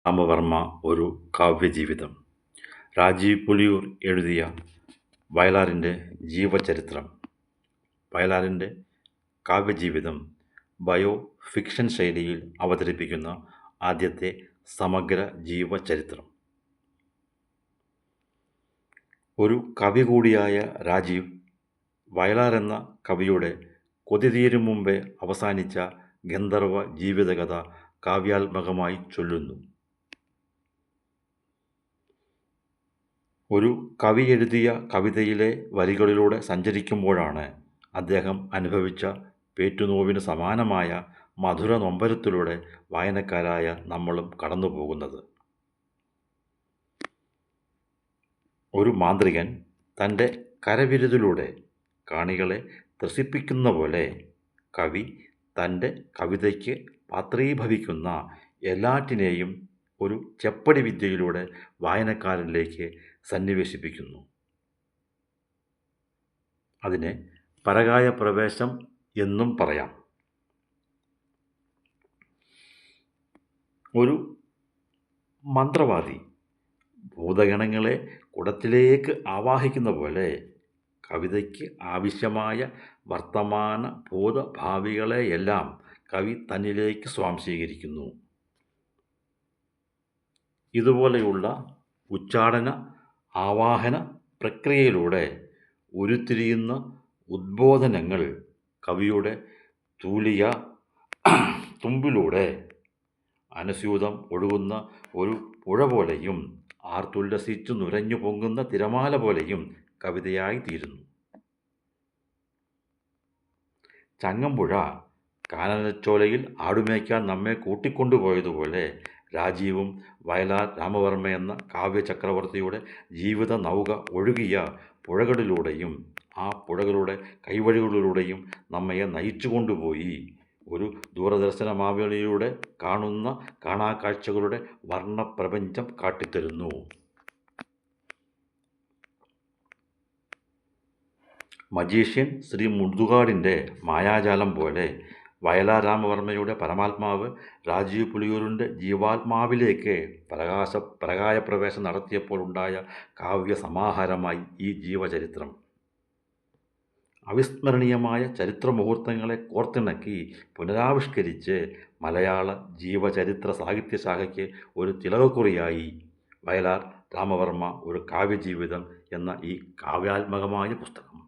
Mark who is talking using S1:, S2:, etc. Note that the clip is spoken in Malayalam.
S1: രാമവർമ്മ ഒരു കാവ്യജീവിതം. രാജീവ് പുലിയൂർ എഴുതിയ വയലാറിൻ്റെ ജീവചരിത്രം. വയലാറിൻ്റെ കാവ്യജീവിതം ബയോ ഫിക്ഷൻ ശൈലിയിൽ അവതരിപ്പിക്കുന്ന ആദ്യത്തെ സമഗ്ര ജീവചരിത്രം. ഒരു കവി കൂടിയായ രാജീവ് വയലാർ എന്ന കവിയുടെ കൊതി തീരും മുമ്പേ അവസാനിച്ച ഗന്ധർവ ജീവിതകഥ കാവ്യാത്മകമായി ചൊല്ലുന്നു. ഒരു കവി എഴുതിയ കവിതയിലെ വരികളിലൂടെ സഞ്ചരിക്കുമ്പോഴാണ് അദ്ദേഹം അനുഭവിച്ച പേറ്റുനോവിന് സമാനമായ മധുര നൊമ്പരത്തിലൂടെ വായനക്കാരായ നമ്മളും കടന്നു പോകുന്നത്. ഒരു മാന്ത്രികൻ തൻ്റെ കരവിരുതിലൂടെ കാണികളെ ത്രസിപ്പിക്കുന്ന പോലെ കവി തൻ്റെ കവിതയ്ക്ക് പാത്രീഭവിക്കുന്ന എല്ലാറ്റിനെയും ഒരു ചെപ്പടി വിദ്യയിലൂടെ വായനക്കാരനിലേക്ക് സന്നിവേശിപ്പിക്കുന്നു. അതിനെ പരകായ പ്രവേശം എന്നും പറയാം. ഒരു മന്ത്രവാദി ഭൂതഗണങ്ങളെ കുടത്തിലേക്ക് ആവാഹിക്കുന്ന പോലെ കവിതയ്ക്ക് ആവശ്യമായ വർത്തമാന ഭൂതഭാവികളെയെല്ലാം കവി തന്നിലേക്ക് സ്വാംശീകരിക്കുന്നു. ഇതുപോലെയുള്ള ഉച്ചാടന ആവാഹന പ്രക്രിയയിലൂടെ ഉരുത്തിരിയുന്ന ഉദ്ബോധനങ്ങൾ കവിയുടെ തൂലിക തുമ്പിലൂടെ അനുസ്യൂതം ഒഴുകുന്ന ഒരു പുഴ പോലെയും ആർത്തുല്ലസിച്ചു നുരഞ്ഞു പൊങ്ങുന്ന തിരമാല പോലെയും കവിതയായി തീരുന്നു. ചങ്ങമ്പുഴ കാനനച്ചോലയിൽ ആടുമേയ്ക്കാൻ നമ്മെ കൂട്ടിക്കൊണ്ടുപോയതുപോലെ രാജീവും വയലാർ രാമവർമ്മ എന്ന കാവ്യചക്രവർത്തിയുടെ ജീവിത നൗക ഒഴുകിയ പുഴകളിലൂടെയും ആ പുഴകളുടെ കൈവഴികളിലൂടെയും നമ്മെ നയിച്ചു കൊണ്ടുപോയി ഒരു ദൂരദർശന മാവേലിയിലൂടെ കാണുന്ന കാണാക്കാഴ്ചകളുടെ വർണ്ണപ്രപഞ്ചം കാട്ടിത്തരുന്നു. മജീഷ്യൻ ശ്രീ മുതുകാടിൻ്റെ മായാജാലം പോലെ വയലാർ രാമവർമ്മയുടെ പരമാത്മാവ് രാജീവ് പുലിയൂരിൻ്റെ ജീവാത്മാവിലേക്ക് പ്രകാശപ്രവേശം നടത്തിയപ്പോൾ ഉണ്ടായ കാവ്യസമാഹാരമായി ഈ ജീവചരിത്രം. അവിസ്മരണീയമായ ചരിത്രമുഹൂർത്തങ്ങളെ കോർത്തിണക്കി പുനരാവിഷ്കരിച്ച് മലയാള ജീവചരിത്ര സാഹിത്യശാഖയ്ക്ക് ഒരു തിലകക്കുറിയായി വയലാർ രാമവർമ്മ ഒരു കാവ്യജീവിതം എന്ന ഈ കാവ്യാത്മകമായ പുസ്തകം.